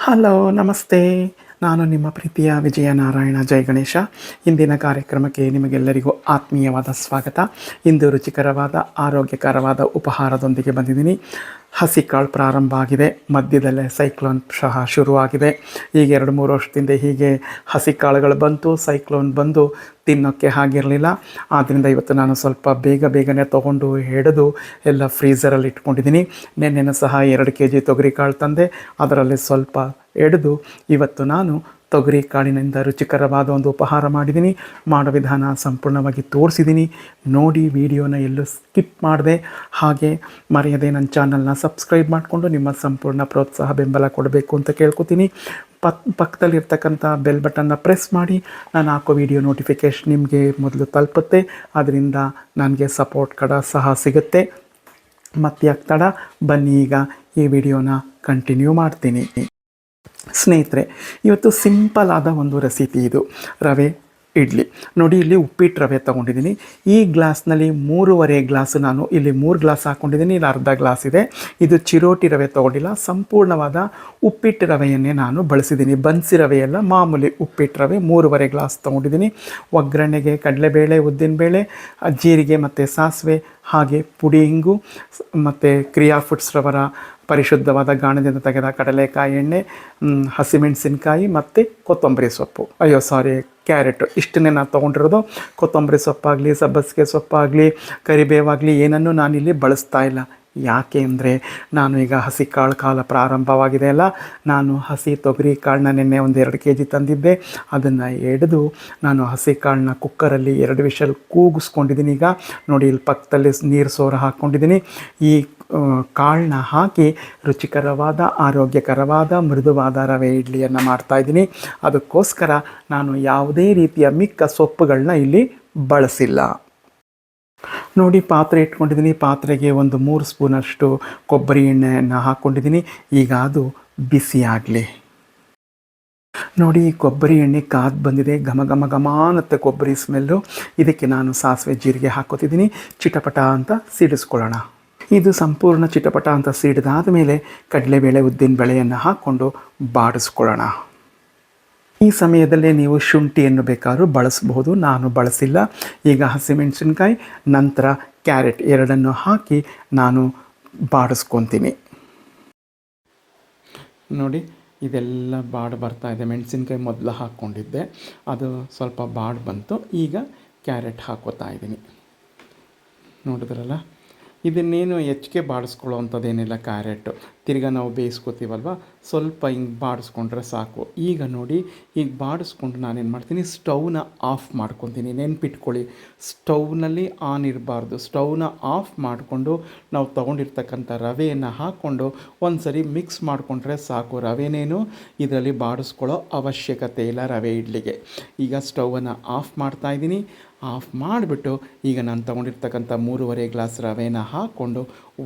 Hello ನಮಸ್ತೆ. ನಾನು ನಿಮ್ಮ ಪ್ರೀತಿಯ ವಿಜಯನಾರಾಯಣ ಜೈ ಗಣೇಶ. ಇಂದಿನ ಕಾರ್ಯಕ್ರಮಕ್ಕೆ ನಿಮಗೆಲ್ಲರಿಗೂ ಆತ್ಮೀಯವಾದ ಸ್ವಾಗತ. ಇಂದು ರುಚಿಕರವಾದ ಆರೋಗ್ಯಕರವಾದ ಉಪಹಾರದೊಂದಿಗೆ ಬಂದಿದ್ದೀನಿ. ಹಸಿ ಕಾಳು ಪ್ರಾರಂಭ ಆಗಿದೆ, ಮಧ್ಯದಲ್ಲೇ ಸೈಕ್ಲೋನ್ ಸಹ ಶುರುವಾಗಿದೆ. ಈಗ 2-3 ವರ್ಷದಿಂದ ಹೀಗೆ ಹಸಿ ಕಾಳುಗಳು ಬಂತು, ಸೈಕ್ಲೋನ್ ಬಂದು ತಿನ್ನೋಕ್ಕೆ ಆಗಿರಲಿಲ್ಲ. ಆದ್ದರಿಂದ ಇವತ್ತು ನಾನು ಸ್ವಲ್ಪ ಬೇಗನೆ ತೊಗೊಂಡು ಹಿಡಿದು ಎಲ್ಲ ಫ್ರೀಝರಲ್ಲಿ ಇಟ್ಕೊಂಡಿದ್ದೀನಿ. ನೆನ್ನೆನೂ ಸಹ 2 kg ತೊಗರಿ ಕಾಳು ತಂದೆ, ಅದರಲ್ಲಿ ಸ್ವಲ್ಪ ಎಡೆದು ಇವತ್ತು ನಾನು ತೊಗರಿ ಕಾಳಿನಿಂದ ರುಚಿಕರವಾದ ಒಂದು ಉಪಹಾರ ಮಾಡಿದ್ದೀನಿ. ಮಾಡೋ ವಿಧಾನ ಸಂಪೂರ್ಣವಾಗಿ ತೋರಿಸಿದ್ದೀನಿ. ನೋಡಿ, ವಿಡಿಯೋನ ಎಲ್ಲೂ ಸ್ಕಿಪ್ ಮಾಡಿದೆ. ಹಾಗೆ ಮರೆಯದೆ ನನ್ನ ಚಾನಲ್ನ ಸಬ್ಸ್ಕ್ರೈಬ್ ಮಾಡಿಕೊಂಡು ನಿಮ್ಮ ಸಂಪೂರ್ಣ ಪ್ರೋತ್ಸಾಹ ಬೆಂಬಲ ಕೊಡಬೇಕು ಅಂತ ಕೇಳ್ಕೊತೀನಿ. ಪಕ್ಕದಲ್ಲಿರ್ತಕ್ಕಂಥ ಬೆಲ್ ಬಟನ್ನ ಪ್ರೆಸ್ ಮಾಡಿ. ನಾನು ಹಾಕೋ ವಿಡಿಯೋ ನೋಟಿಫಿಕೇಷನ್ ನಿಮಗೆ ಮೊದಲು ತಲುಪುತ್ತೆ. ಅದರಿಂದ ನನಗೆ ಸಪೋರ್ಟ್ ಸಹ ಸಿಗುತ್ತೆ. ಮತ್ತೆ ತಡ, ಬನ್ನಿ ಈಗ ಈ ವಿಡಿಯೋನ ಕಂಟಿನ್ಯೂ ಮಾಡ್ತೀನಿ. ಸ್ನೇಹಿತರೆ, ಇವತ್ತು ಸಿಂಪಲ್ ಆದ ಒಂದು ರೆಸಿಪಿ ಇದು. ರವೆ ಇಡ್ಲಿ. ನೋಡಿ, ಇಲ್ಲಿ ಉಪ್ಪಿಟ್ಟು ರವೆ ತೊಗೊಂಡಿದ್ದೀನಿ. ಈ ಗ್ಲಾಸ್ನಲ್ಲಿ 3.5 ಗ್ಲಾಸು, ನಾನು ಇಲ್ಲಿ 3 ಗ್ಲಾಸ್ ಹಾಕ್ಕೊಂಡಿದ್ದೀನಿ. ಇಲ್ಲಿ ಅರ್ಧ ಗ್ಲಾಸ್ ಇದೆ. ಇದು ಚಿರೋಟಿ ರವೆ ತೊಗೊಂಡಿಲ್ಲ, ಸಂಪೂರ್ಣವಾದ ಉಪ್ಪಿಟ್ಟು ರವೆಯನ್ನೇ ನಾನು ಬಳಸಿದ್ದೀನಿ. ಬನ್ಸಿ ರವೆಯಲ್ಲ, ಮಾಮೂಲಿ ಉಪ್ಪಿಟ್ಟು ರವೆ 3.5 ಗ್ಲಾಸ್ ತೊಗೊಂಡಿದ್ದೀನಿ. ಒಗ್ಗರಣೆಗೆ ಕಡಲೆಬೇಳೆ, ಉದ್ದಿನಬೇಳೆ, ಜೀರಿಗೆ ಮತ್ತು ಸಾಸಿವೆ, ಹಾಗೆ ಪುಡಿ ಹಿಂಗು ಮತ್ತು ಕ್ರಿಯಾ ಫುಡ್ಸ್ ರವರ ಪರಿಶುದ್ಧವಾದ ಗಾಣದಿಂದ ತೆಗೆದ ಕಡಲೆಕಾಯಿ ಎಣ್ಣೆ, ಹಸಿಮೆಣಸಿನ್ಕಾಯಿ ಮತ್ತು ಕೊತ್ತಂಬರಿ ಸೊಪ್ಪು, ಕ್ಯಾರೆಟು, ಇಷ್ಟನ್ನೇ ನಾನು ತೊಗೊಂಡಿರೋದು. ಕೊತ್ತಂಬರಿ ಸೊಪ್ಪಾಗಲಿ, ಸಬ್ಬಸಿಗೆ ಸೊಪ್ಪಾಗಲಿ, ಕರಿಬೇವಾಗಲಿ ಏನನ್ನೂ ನಾನಿಲ್ಲಿ ಬಳಸ್ತಾ ಇಲ್ಲ. ಯಾಕೆ ಅಂದರೆ, ನಾನು ಈಗ ಹಸಿ ಕಾಲ ಪ್ರಾರಂಭವಾಗಿದೆ ಅಲ್ಲ, ನಾನು ಹಸಿ ತೊಗರಿ ಕಾಳನ್ನ ನೆನ್ನೆ 1-2 kg ತಂದಿದ್ದೆ. ಅದನ್ನು ಎಡೆದು ನಾನು ಹಸಿ ಕಾಳನ್ನ ಕುಕ್ಕರಲ್ಲಿ 2 ವಿಷಲ್ ಕೂಗಿಸ್ಕೊಂಡಿದ್ದೀನಿ. ಈಗ ನೋಡಿ, ಇಲ್ಲಿ ಪಕ್ಕದಲ್ಲಿ ನೀರು ಸೋರು ಹಾಕ್ಕೊಂಡಿದ್ದೀನಿ. ಈ ಕಾಳನ್ನ ಹಾಕಿ ರುಚಿಕರವಾದ ಆರೋಗ್ಯಕರವಾದ ಮೃದುವಾದ ರವೆ ಇಡ್ಲಿಯನ್ನು ಮಾಡ್ತಾಯಿದ್ದೀನಿ. ಅದಕ್ಕೋಸ್ಕರ ನಾನು ಯಾವುದೇ ರೀತಿಯ ಮಿಕ್ಕ ಸೊಪ್ಪುಗಳನ್ನ ಇಲ್ಲಿ ಬಳಸಿಲ್ಲ. ನೋಡಿ, ಪಾತ್ರೆ ಇಟ್ಕೊಂಡಿದ್ದೀನಿ. ಪಾತ್ರೆಗೆ 3 ಸ್ಪೂನಷ್ಟು ಕೊಬ್ಬರಿ ಎಣ್ಣೆಯನ್ನು ಹಾಕ್ಕೊಂಡಿದ್ದೀನಿ. ಈಗ ಅದು ಬಿಸಿ ಆಗಲಿ. ನೋಡಿ, ಕೊಬ್ಬರಿ ಎಣ್ಣೆ ಕಾದು ಬಂದಿದೆ. ಘಮ ಅನ್ನತ್ತೆ ಕೊಬ್ಬರಿ ಸ್ಮೆಲ್ಲು. ಇದಕ್ಕೆ ನಾನು ಸಾಸಿವೆ ಜೀರಿಗೆ ಹಾಕ್ಕೋತಿದ್ದೀನಿ. ಚಿಟಪಟ ಅಂತ ಸಿಡಿಸ್ಕೊಳ್ಳೋಣ. ಇದು ಸಂಪೂರ್ಣ ಚಿಟಪಟ ಅಂತ ಸಿಡಿದಾದ ಮೇಲೆ ಕಡಲೆಬೇಳೆ, ಉದ್ದಿನಬೇಳೆಯನ್ನು ಹಾಕ್ಕೊಂಡು ಬಾಡಿಸ್ಕೊಳ್ಳೋಣ. ಈ ಸಮಯದಲ್ಲೇ ನೀವು ಶುಂಠಿಯನ್ನು ಬೇಕಾದ್ರೂ ಬಳಸಬಹುದು, ನಾನು ಬಳಸಿಲ್ಲ. ಈಗ ಹಸಿಮೆಣಸಿನ್ಕಾಯಿ, ನಂತರ ಕ್ಯಾರೆಟ್ ಎರಡನ್ನು ಹಾಕಿ ನಾನು ಬಾಡಿಸ್ಕೊತೀನಿ. ನೋಡಿ, ಇದೆಲ್ಲ ಬರ್ತಾಯಿದೆ. ಮೆಣಸಿನ್ಕಾಯಿ ಮೊದಲು ಹಾಕ್ಕೊಂಡಿದ್ದೆ, ಅದು ಸ್ವಲ್ಪ ಬಂತು. ಈಗ ಕ್ಯಾರೆಟ್ ಹಾಕೋತಾ ಇದ್ದೀನಿ. ನೋಡಿದ್ರಲ್ಲ, ಇದನ್ನೇನು ಹೆಚ್ಚಿಗೆ ಬಾಡಿಸ್ಕೊಳ್ಳೋ ಅಂಥದ್ದೇನಿಲ್ಲ. ಕ್ಯಾರೆಟು ತಿರ್ಗಾ ನಾವು ಬೇಯಿಸ್ಕೊತೀವಲ್ವ, ಸ್ವಲ್ಪ ಹಿಂಗೆ ಬಾಡಿಸ್ಕೊಂಡ್ರೆ ಸಾಕು. ಈಗ ನೋಡಿ, ಈಗ ಬಾಡಿಸ್ಕೊಂಡು ನಾನೇನು ಮಾಡ್ತೀನಿ, ಸ್ಟವ್ನ ಆಫ್ ಮಾಡ್ಕೊತೀನಿ. ನೆನ್ಪಿಟ್ಕೊಳ್ಳಿ, ಸ್ಟವ್ನಲ್ಲಿ ಆನ್ ಇರಬಾರ್ದು. ಸ್ಟವ್ನ ಆಫ್ ಮಾಡಿಕೊಂಡು ನಾವು ತೊಗೊಂಡಿರ್ತಕ್ಕಂಥ ರವೆಯನ್ನು ಹಾಕ್ಕೊಂಡು ಒಂದು ಸರಿ ಮಿಕ್ಸ್ ಮಾಡಿಕೊಂಡ್ರೆ ಸಾಕು. ರವೆನೇನು ಇದರಲ್ಲಿ ಬಾಡಿಸ್ಕೊಳ್ಳೋ ಅವಶ್ಯಕತೆ ಇಲ್ಲ ರವೆ ಇಡ್ಲಿಗೆ. ಈಗ ಸ್ಟವನ್ನು ಆಫ್ ಮಾಡ್ತಾಯಿದ್ದೀನಿ. ಆಫ್ ಮಾಡಿಬಿಟ್ಟು ಈಗ ನಾನು ತೊಗೊಂಡಿರ್ತಕ್ಕಂಥ 3.5 ಗ್ಲಾಸ್ ರವೆನ ಹಾಕ್ಕೊಂಡು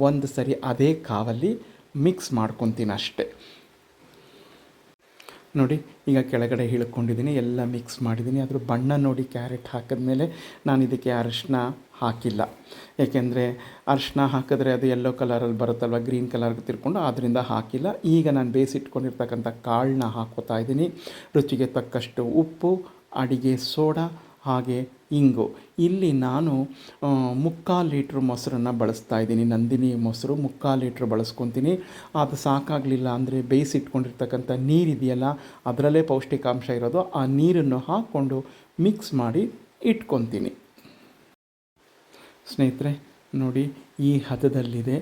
ಒಂದು ಸರಿ ಅದೇ ಕಾವಲ್ಲಿ ಮಿಕ್ಸ್ ಮಾಡ್ಕೊತೀನಿ ಅಷ್ಟೆ. ನೋಡಿ, ಈಗ ಕೆಳಗಡೆ ಇಳ್ಕೊಂಡಿದ್ದೀನಿ, ಎಲ್ಲ ಮಿಕ್ಸ್ ಮಾಡಿದ್ದೀನಿ. ಅದ್ರ ಬಣ್ಣ ನೋಡಿ, ಕ್ಯಾರೆಟ್ ಹಾಕಿದ್ಮೇಲೆ ನಾನು ಇದಕ್ಕೆ ಅರಿಶಿನ ಹಾಕಿಲ್ಲ. ಏಕೆಂದರೆ ಅರಿಶಿನ ಹಾಕಿದ್ರೆ ಅದು ಯೆಲ್ಲೋ ಕಲರಲ್ಲಿ ಬರುತ್ತಲ್ವ, ಗ್ರೀನ್ ಕಲರ್ಗೆ ತಿರ್ಕೊಂಡು, ಆದ್ದರಿಂದ ಹಾಕಿಲ್ಲ. ಈಗ ನಾನು ಬೇಯಿಸಿಟ್ಕೊಂಡಿರ್ತಕ್ಕಂಥ ಕಾಳನ್ನ ಹಾಕ್ಕೋತಾ ಇದ್ದೀನಿ. ರುಚಿಗೆ ತಕ್ಕಷ್ಟು ಉಪ್ಪು, ಅಡಿಗೆ ಸೋಡಾ, ಹಾಗೆ ಇಂಗು. ಇಲ್ಲಿ ನಾನು 3/4 ಲೀಟ್ರ್ ಮೊಸರನ್ನು ಬಳಸ್ತಾ ಇದ್ದೀನಿ. ನಂದಿನಿ ಮೊಸರು 3/4 ಲೀಟ್ರ್ ಬಳಸ್ಕೊತೀನಿ. ಅದು ಸಾಕಾಗಲಿಲ್ಲ ಅಂದರೆ ಬೇಯಿಸಿಟ್ಕೊಂಡಿರ್ತಕ್ಕಂಥ ನೀರಿದೆಯಲ್ಲ, ಅದರಲ್ಲೇ ಪೌಷ್ಟಿಕಾಂಶ ಇರೋದು. ಆ ನೀರನ್ನು ಹಾಕ್ಕೊಂಡು ಮಿಕ್ಸ್ ಮಾಡಿ ಇಟ್ಕೊತೀನಿ. ಸ್ನೇಹಿತರೆ ನೋಡಿ, ಈ ಹದದಲ್ಲಿದೆ.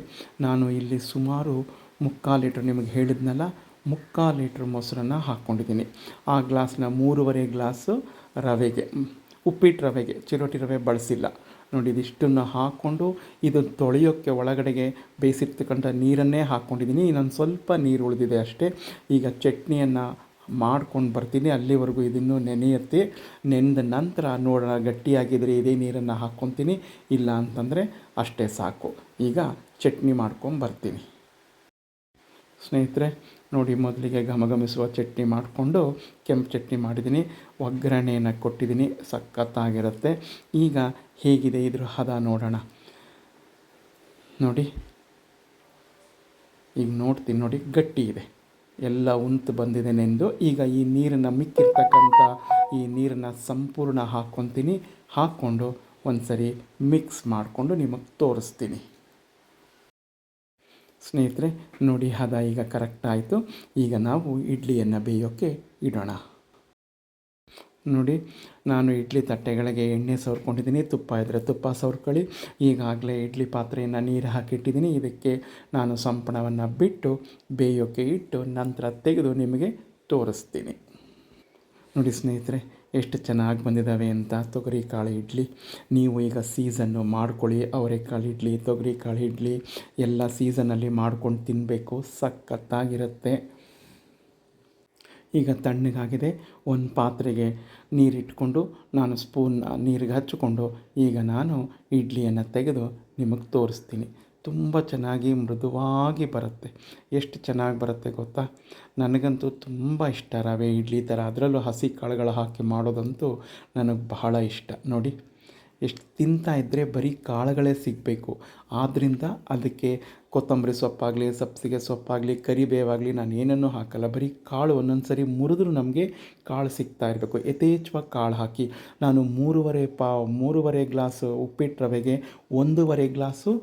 ನಾನು ಇಲ್ಲಿ ಸುಮಾರು 3/4 ಲೀಟ್ರ್, ನಿಮಗೆ ಹೇಳಿದ್ನಲ್ಲ, 3/4 ಲೀಟ್ರ್ ಮೊಸರನ್ನು ಹಾಕ್ಕೊಂಡಿದ್ದೀನಿ. ಆ ಗ್ಲಾಸ್ನ 3.5 ಗ್ಲಾಸು ರವೆಗೆ, ಉಪ್ಪಿಟ್ಟು ರವೆಗೆ, ಚಿರೋಟಿ ರವೆ ಬಳಸಿಲ್ಲ. ನೋಡಿ, ಇದಿಷ್ಟನ್ನು ಹಾಕ್ಕೊಂಡು ಇದು ತೊಳೆಯೋಕ್ಕೆ ಒಳಗಡೆಗೆ ಬೇಯಿಸಿರ್ತಕ್ಕಂಥ ನೀರನ್ನೇ ಹಾಕ್ಕೊಂಡಿದ್ದೀನಿ. ಇನ್ನೊಂದು ಸ್ವಲ್ಪ ನೀರು ಉಳಿದಿದೆ ಅಷ್ಟೇ. ಈಗ ಚಟ್ನಿಯನ್ನು ಮಾಡ್ಕೊಂಡು ಬರ್ತೀನಿ. ಅಲ್ಲಿವರೆಗೂ ಇದನ್ನು ನೆನೆಯುತ್ತೆ. ನೆನೆದ ನಂತರ ನೋಡೋಣ, ಗಟ್ಟಿಯಾಗಿದ್ದರೆ ಇದೇ ನೀರನ್ನು ಹಾಕ್ಕೊತೀನಿ, ಇಲ್ಲ ಅಂತಂದರೆ ಅಷ್ಟೇ ಸಾಕು. ಈಗ ಚಟ್ನಿ ಮಾಡ್ಕೊಂಬರ್ತೀನಿ. ಸ್ನೇಹಿತರೆ ನೋಡಿ, ಮೊದಲಿಗೆ ಘಮಘಮಿಸುವ ಚಟ್ನಿ ಮಾಡಿಕೊಂಡು ಕೆಂಪು ಚಟ್ನಿ ಮಾಡಿದ್ದೀನಿ. ಒಗ್ಗರಣೆಯನ್ನು ಕೊಟ್ಟಿದ್ದೀನಿ, ಸಖತ್ತಾಗಿರುತ್ತೆ. ಈಗ ಹೇಗಿದೆ ಇದ್ರ ಹದ ನೋಡೋಣ. ನೋಡಿ, ಈಗ ನೋಡ್ತೀನಿ. ನೋಡಿ, ಗಟ್ಟಿ ಇದೆ. ಎಲ್ಲ ಉಂತು ಬಂದಿದೆ ನೆಂದು. ಈಗ ಈ ನೀರನ್ನು ಮಿಕ್ಕಿರ್ತಕ್ಕಂಥ ಈ ನೀರನ್ನು ಸಂಪೂರ್ಣ ಹಾಕ್ಕೊತೀನಿ. ಹಾಕ್ಕೊಂಡು ಒಂದು ಸರಿ ಮಿಕ್ಸ್ ಮಾಡಿಕೊಂಡು ನಿಮಗೆ ತೋರಿಸ್ತೀನಿ. ಸ್ನೇಹಿತರೆ ನೋಡಿ, ಹದ ಈಗ ಕರೆಕ್ಟ್ ಆಯಿತು. ಈಗ ನಾವು ಇಡ್ಲಿಯನ್ನು ಬೇಯೋಕ್ಕೆ ಇಡೋಣ. ನೋಡಿ, ನಾನು ಇಡ್ಲಿ ತಟ್ಟೆಗಳಿಗೆ ಎಣ್ಣೆ ಸವರ್ಕೊಂಡಿದ್ದೀನಿ. ತುಪ್ಪ ಇದ್ದರೆ ತುಪ್ಪ ಸವರ್ಕೊಳ್ಳಿ. ಈಗಾಗಲೇ ಇಡ್ಲಿ ಪಾತ್ರೆಯನ್ನು ನೀರು ಹಾಕಿಟ್ಟಿದ್ದೀನಿ. ಇದಕ್ಕೆ ನಾನು ಸಂಪಣವನ್ನು ಬಿಟ್ಟು ಬೇಯೋಕ್ಕೆ ಇಟ್ಟು ನಂತರ ತೆಗೆದು ನಿಮಗೆ ತೋರಿಸ್ತೀನಿ. ನೋಡಿ ಸ್ನೇಹಿತರೆ, ಎಷ್ಟು ಚೆನ್ನಾಗಿ ಬಂದಿದ್ದಾವೆ ಅಂತ ತೊಗರಿಕಾಳು ಇಡ್ಲಿ. ನೀವು ಈಗ ಸೀಸನ್ನು ಮಾಡ್ಕೊಳ್ಳಿ. ಅವರೆಕಾಳು ಇಡ್ಲಿ, ತೊಗರಿಕಾಳು ಇಡ್ಲಿ ಎಲ್ಲ ಸೀಸನಲ್ಲಿ ಮಾಡ್ಕೊಂಡು ತಿನ್ನಬೇಕು, ಸಖತ್ತಾಗಿರುತ್ತೆ. ಈಗ ತಣ್ಣಗಾಗಿದೆ. ಒಂದು ಪಾತ್ರೆಗೆ ನೀರಿಟ್ಕೊಂಡು ನಾನು ಸ್ಪೂನ್ ನೀರಿಗೆ ಹಚ್ಚಿಕೊಂಡು ಈಗ ನಾನು ಇಡ್ಲಿಯನ್ನು ತೆಗೆದು ನಿಮಗೆ ತೋರಿಸ್ತೀನಿ. ತುಂಬ ಚೆನ್ನಾಗಿ ಮೃದುವಾಗಿ ಬರುತ್ತೆ. ಎಷ್ಟು ಚೆನ್ನಾಗಿ ಬರುತ್ತೆ ಗೊತ್ತಾ? ನನಗಂತೂ ತುಂಬ ಇಷ್ಟ ರವೆ ಇಡ್ಲಿ ಥರ, ಅದರಲ್ಲೂ ಹಸಿ ಕಾಳುಗಳು ಹಾಕಿ ಮಾಡೋದಂತೂ ನನಗೆ ಬಹಳ ಇಷ್ಟ. ನೋಡಿ, ಎಷ್ಟು ತಿಂತಾಯಿದ್ರೆ ಬರೀ ಕಾಳುಗಳೇ ಸಿಗಬೇಕು. ಆದ್ದರಿಂದ ಅದಕ್ಕೆ ಕೊತ್ತಂಬರಿ ಸೊಪ್ಪಾಗಲಿ, ಸಬ್ಸಿಗೆ ಸೊಪ್ಪಾಗಲಿ, ಕರಿಬೇವಾಗಲಿ ನಾನು ಏನನ್ನೂ ಹಾಕಲ್ಲ. ಬರೀ ಕಾಳು ಒಂದೊಂದು ಸರಿ ಮುರಿದ್ರೂ ನಮಗೆ ಕಾಳು ಸಿಗ್ತಾ ಇರಬೇಕು. ಯಥೇಚ್ಛವಾಗಿ ಕಾಳು ಹಾಕಿ ನಾನು 3.5 ಗ್ಲಾಸು ಉಪ್ಪಿಟ್ಟು ರವೆಗೆ 1.5 ಗ್ಲಾಸು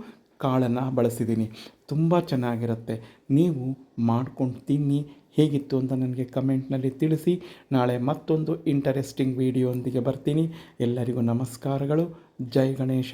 ಕಾಳನ್ನು ಬಳಸಿದ್ದೀನಿ. ತುಂಬ ಚೆನ್ನಾಗಿರುತ್ತೆ. ನೀವು ಮಾಡ್ಕೊಂಡು ತಿನ್ನಿ. ಹೇಗಿತ್ತು ಅಂತ ನನಗೆ ಕಮೆಂಟ್ನಲ್ಲಿ ತಿಳಿಸಿ. ನಾಳೆ ಮತ್ತೊಂದು ಇಂಟರೆಸ್ಟಿಂಗ್ ವಿಡಿಯೋಂದಿಗೆ ಬರ್ತೀನಿ. ಎಲ್ಲರಿಗೂ ನಮಸ್ಕಾರಗಳು. ಜೈ ಗಣೇಶ.